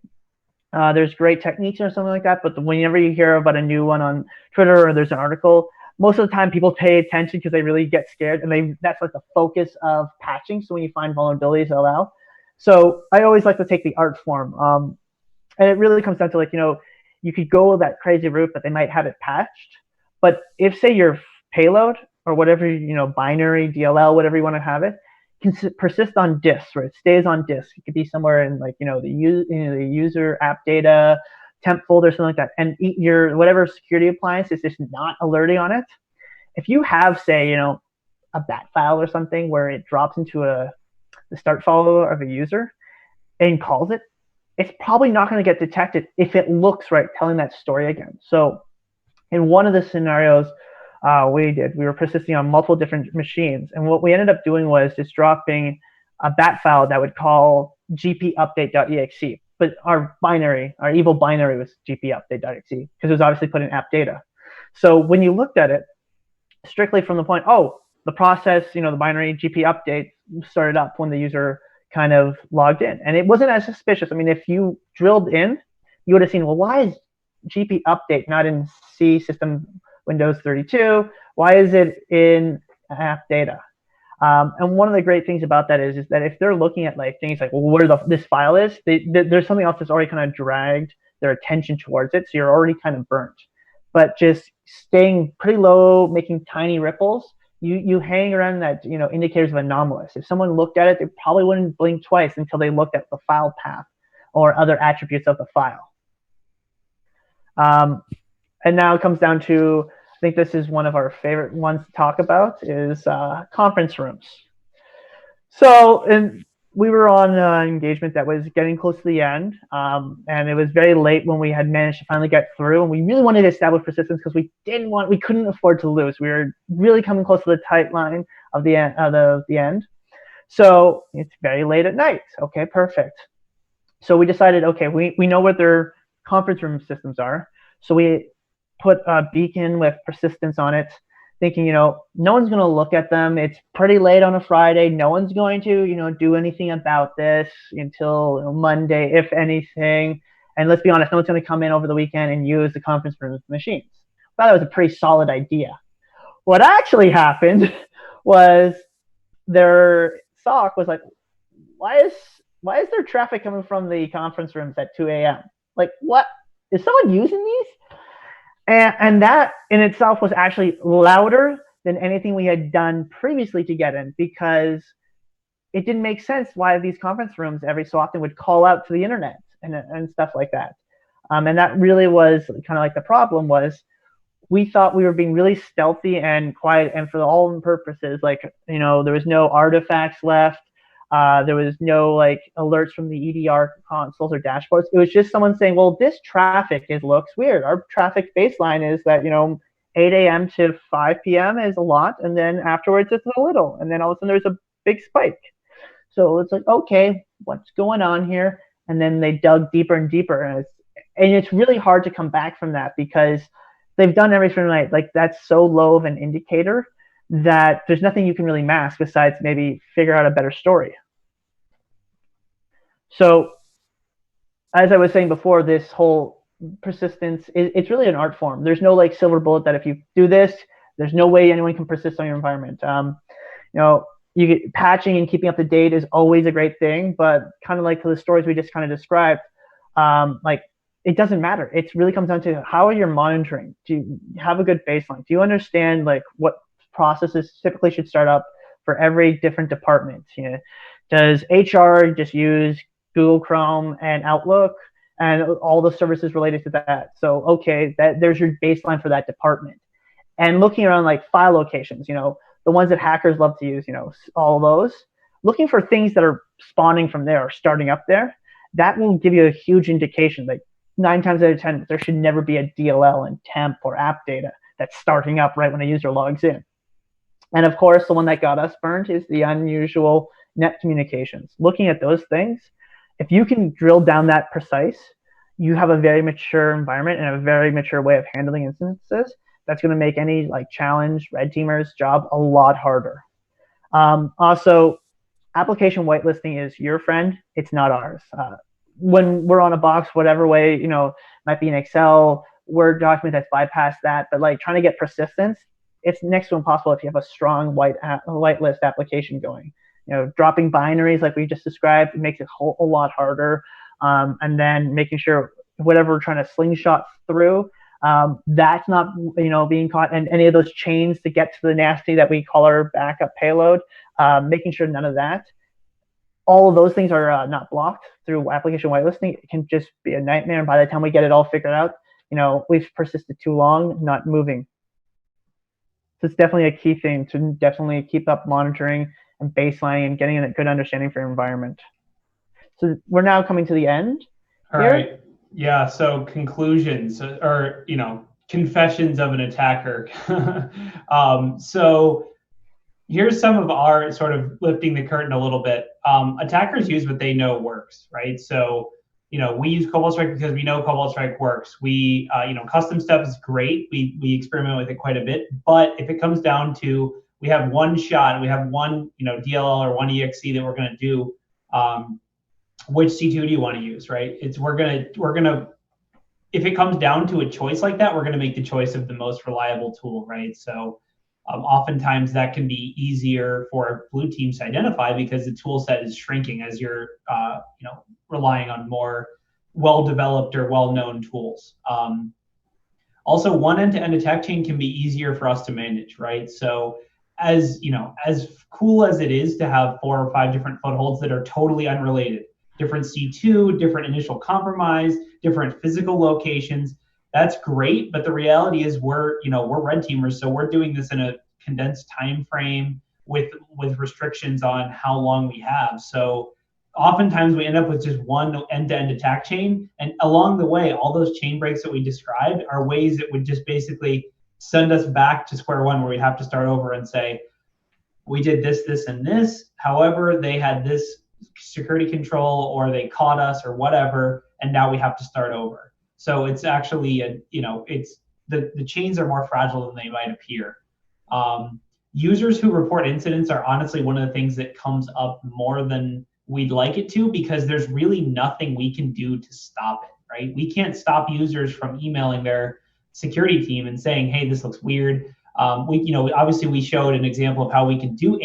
There's great techniques or something like that, but whenever you hear about a new one on Twitter or there's an article, most of the time people pay attention because they really get scared, and that's like the focus of patching. So when you find vulnerabilities, allow. So I always like to take the art form, and it really comes down to, like, you could go that crazy route, but they might have it patched. But if, say, your payload or whatever, binary, DLL, whatever you want to have it, can persist on disk, where it stays on disk. It could be somewhere in, like, the user app data, temp folder, something like that. And your whatever security appliance is just not alerting on it. If you have, say, a bat file or something where it drops into the start follower of a user and calls it, it's probably not going to get detected if it looks right, telling that story again. So in one of the scenarios we were persisting on multiple different machines. And what we ended up doing was just dropping a bat file that would call gpupdate.exe. But our evil binary was gpupdate.exe because it was obviously put in app data. So when you looked at it strictly from the point, the process, the binary gpupdate started up when the user kind of logged in, and it wasn't as suspicious. I mean, if you drilled in, you would have seen, well, why is GP update not in C system Windows 32? Why is it in app data? And one of the great things about that is that if they're looking at, like, things like, well, where this file is, there's something else that's already kind of dragged their attention towards it, so you're already kind of burnt. But just staying pretty low, making tiny ripples, you hang around that, indicators of anomalous. If someone looked at it, they probably wouldn't blink twice until they looked at the file path or other attributes of the file. And now it comes down to, I think this is one of our favorite ones to talk about, is conference rooms. So we were on an engagement that was getting close to the end, and it was very late when we had managed to finally get through, and we really wanted to establish persistence because we couldn't afford to lose. We were really coming close to the tight line of the end. So it's very late at night. Okay, perfect. So we decided, okay, we know what their conference room systems are. So we put a beacon with persistence on it, thinking, no one's going to look at them. It's pretty late on a Friday. No one's going to, do anything about this until Monday, if anything. And let's be honest, no one's going to come in over the weekend and use the conference room machines. I thought that was a pretty solid idea. What actually happened was their SOC was like, why is there traffic coming from the conference rooms at 2 a.m.? Like, what? Is someone using these? And that in itself was actually louder than anything we had done previously to get in, because it didn't make sense why these conference rooms every so often would call out to the internet and stuff like that. And that really was kind of like the problem was, we thought we were being really stealthy and quiet, and for all purposes, like, there was no artifacts left. There was no, like, alerts from the EDR consoles or dashboards. It was just someone saying, well, this traffic looks weird. Our traffic baseline is that, 8 a.m. to 5 p.m. is a lot, and then afterwards it's a little, and then all of a sudden there's a big spike. So it's like, okay, what's going on here? And then they dug deeper and deeper, and it's really hard to come back from that, because they've done everything right. Like, that's so low of an indicator that there's nothing you can really mask besides maybe figure out a better story. So as I was saying before, this whole persistence, it's really an art form. There's no, like, silver bullet that if you do this, there's no way anyone can persist on your environment. You get patching and keeping up to date is always a great thing, but kind of like the stories we just kind of described, like, it doesn't matter. It really comes down to how are you monitoring? Do you have a good baseline? Do you understand, like, what processes typically should start up for every different department? Does HR just use Google Chrome and Outlook and all the services related to that? So, okay, there's your baseline for that department. And looking around, like, file locations, the ones that hackers love to use, all those, looking for things that are spawning from there or starting up there, that will give you a huge indication. Like, 9 times out of 10, there should never be a DLL in temp or app data that's starting up right when a user logs in. And of course, the one that got us burned is the unusual net communications. Looking at those things, if you can drill down that precise, you have a very mature environment and a very mature way of handling instances that's going to make any, like, challenge red teamers' job a lot harder. Also, application whitelisting is your friend. It's not ours. When we're on a box, whatever way, might be an Excel, Word document that's bypassed that, but like trying to get persistence, it's next to impossible if you have a strong whitelist application going. Dropping binaries like we just described, it makes it a lot harder. And then making sure whatever we're trying to slingshot through, that's not being caught, and any of those chains to get to the nasty that we call our backup payload, making sure none of that. All of those things are not blocked through application whitelisting. It can just be a nightmare, and by the time we get it all figured out, we've persisted too long not moving. So it's definitely a key thing to definitely keep up monitoring and baselining and getting a good understanding for your environment. So we're now coming to the end. All right. Yeah. So conclusions, or confessions of an attacker. So here's some of our sort of lifting the curtain a little bit. Attackers use what they know works, right? So we use Cobalt Strike because we know Cobalt Strike works. We custom stuff is great. We experiment with it quite a bit. But if it comes down to we have one shot, we have one DLL or one EXE that we're going to do. Which C2 do you want to use, right? We're gonna if it comes down to a choice like that, we're gonna make the choice of the most reliable tool, right? So oftentimes that can be easier for blue teams to identify because the tool set is shrinking as you're relying on more well-developed or well-known tools. Also, one end-to-end attack chain can be easier for us to manage, right? So as cool as it is to have 4 or 5 different footholds that are totally unrelated, different C2, different initial compromise, different physical locations, that's great. But the reality is we're red teamers, so we're doing this in a condensed time frame with restrictions on how long we have. So oftentimes we end up with just one end-to-end attack chain, and along the way, all those chain breaks that we described are ways that would just basically send us back to square one, where we have to start over and say, we did this, this, and this. However, they had this security control, or they caught us, or whatever, and now we have to start over. So it's actually it's the chains are more fragile than they might appear. Users who report incidents are honestly one of the things that comes up more than we'd like it to, because there's really nothing we can do to stop it, right? We can't stop users from emailing their security team and saying, hey, this looks weird. Obviously we showed an example of how we can do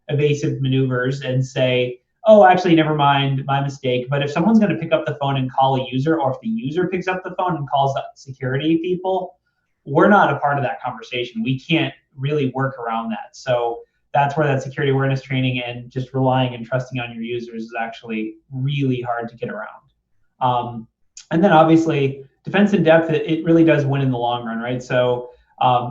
evasive maneuvers and say, oh, actually, never mind, my mistake. But if someone's going to pick up the phone and call a user, or if the user picks up the phone and calls the security people, we're not a part of that conversation. We can't really work around that. So that's where that security awareness training and just relying and trusting on your users is actually really hard to get around. And then obviously, defense in depth, it really does win in the long run, right? So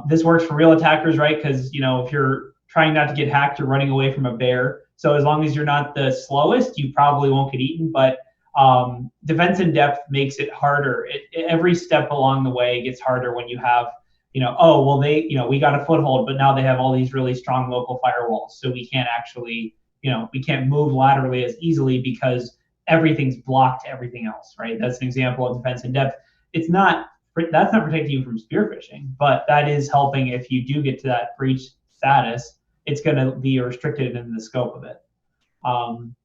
this works for real attackers, right? Because if you're trying not to get hacked, you're running away from a bear. So as long as you're not the slowest, you probably won't get eaten. But defense in depth makes it harder. Every step along the way gets harder when you have, we got a foothold, but now they have all these really strong local firewalls. So we can't actually, we can't move laterally as easily because everything's blocked to everything else, right? That's an example of defense in depth. That's not protecting you from spear phishing, but that is helping if you do get to that breach status. It's going to be restricted in the scope of it. And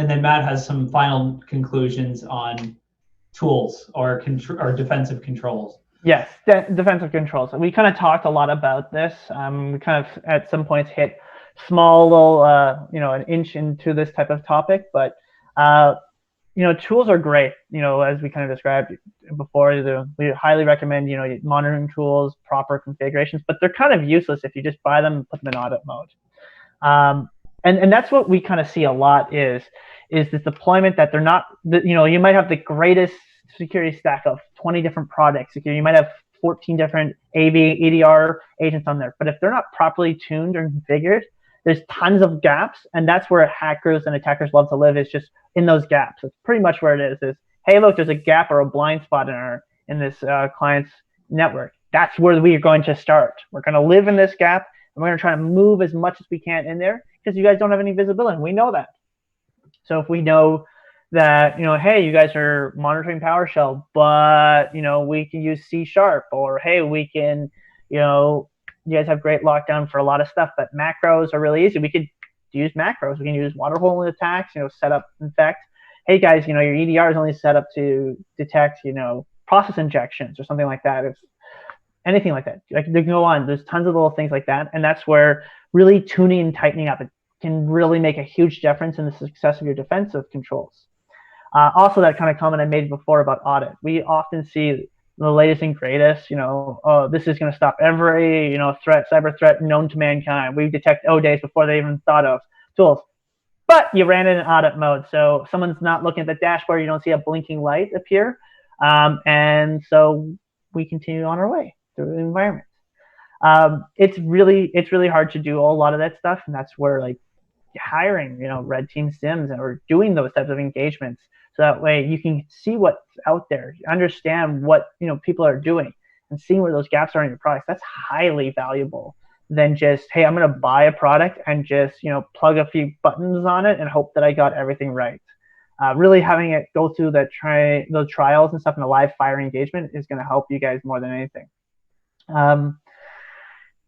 then Matt has some final conclusions on tools or defensive controls. Yes, defensive controls. We kind of talked a lot about this. We kind of at some points hit small little, an inch into this type of topic, but tools are great. As we kind of described before, we highly recommend, monitoring tools, proper configurations, but they're kind of useless if you just buy them and put them in audit mode. And that's what we kind of see a lot is this deployment that they're not, you might have the greatest security stack of 20 different products. You might have 14 different EDR agents on there, but if they're not properly tuned or configured, there's tons of gaps, and that's where hackers and attackers love to live, is just in those gaps. It's pretty much where it is hey, look, there's a gap or a blind spot in this client's network. That's where we are going to start. We're going to live in this gap, and we're going to try to move as much as we can in there, because you guys don't have any visibility. We know that. So if we know that, hey, you guys are monitoring PowerShell, but, we can use C#, or hey, we can, you guys have great lockdown for a lot of stuff, but macros are really easy. We could use macros. We can use water hole attacks, set up infect. Hey guys, your EDR is only set up to detect, process injections or something like that. If anything like that, I can go on. There's tons of little things like that, and that's where really tuning and tightening up it can really make a huge difference in the success of your defensive controls. Also, that kind of comment I made before about audit. We often see the latest and greatest, oh, this is going to stop every, cyber threat known to mankind. We detect O-days before they even thought of tools. But you ran it in audit mode, so someone's not looking at the dashboard. You don't see a blinking light appear, and so we continue on our way through the environment. It's really hard to do a lot of that stuff, and that's where like hiring, red team sims or doing those types of engagements. So that way you can see what's out there, understand what people are doing, and seeing where those gaps are in your products. That's highly valuable than just, hey, I'm going to buy a product and just plug a few buttons on it and hope that I got everything right. Really having it go through those trials and stuff in a live fire engagement is going to help you guys more than anything.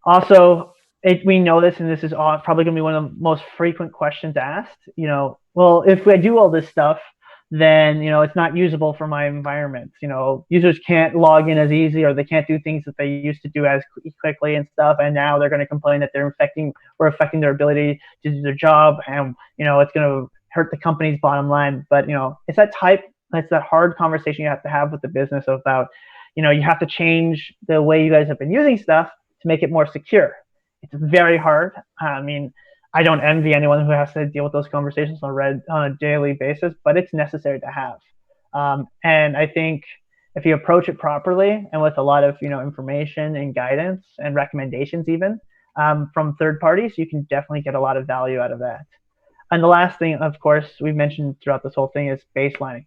Also, we know this, and this is probably going to be one of the most frequent questions asked. Well, if I do all this stuff, then it's not usable for my environment. Users can't log in as easy, or they can't do things that they used to do as quickly and stuff. And now they're going to complain that we're affecting their ability to do their job, and it's going to hurt the company's bottom line. But it's that hard conversation you have to have with the business about, you have to change the way you guys have been using stuff to make it more secure. It's very hard. I mean, I don't envy anyone who has to deal with those conversations on a daily basis, but it's necessary to have. And I think if you approach it properly and with a lot of information and guidance and recommendations even from third parties, you can definitely get a lot of value out of that. And the last thing, of course, we've mentioned throughout this whole thing is baselining.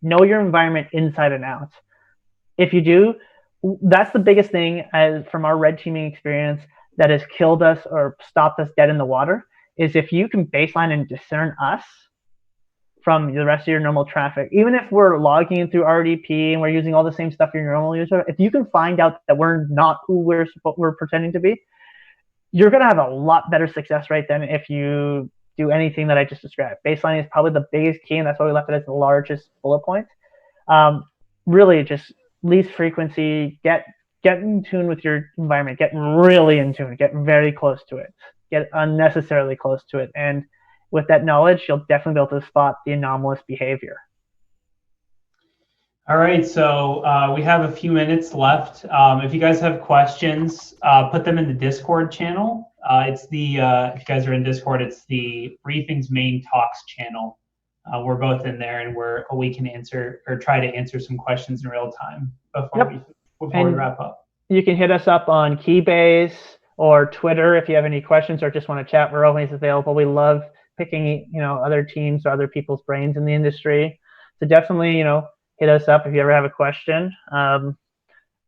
Know your environment inside and out. If you do, that's the biggest thing from our red teaming experience that has killed us or stopped us dead in the water, is if you can baseline and discern us from the rest of your normal traffic. Even if we're logging in through RDP and we're using all the same stuff your normal user, if you can find out that we're not who we're pretending to be, you're going to have a lot better success rate than if you do anything that I just described. Baselining is probably the biggest key, and that's why we left it as the largest bullet point. Really just least frequency, get in tune with your environment, get really in tune, get very close to it, get unnecessarily close to it. And with that knowledge, you'll definitely be able to spot the anomalous behavior. All right, so we have a few minutes left. If you guys have questions, put them in the Discord channel. It's if you guys are in Discord, it's the Briefing's main talks channel. We're both in there, and we can answer or try to answer some questions in real time before we wrap up. You can hit us up on Keybase or Twitter if you have any questions or just want to chat. We're always available. We love picking other teams or other people's brains in the industry. So definitely hit us up if you ever have a question. Other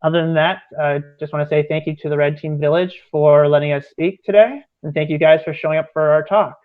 than that, I just want to say thank you to the Red Team Village for letting us speak today, and thank you guys for showing up for our talk.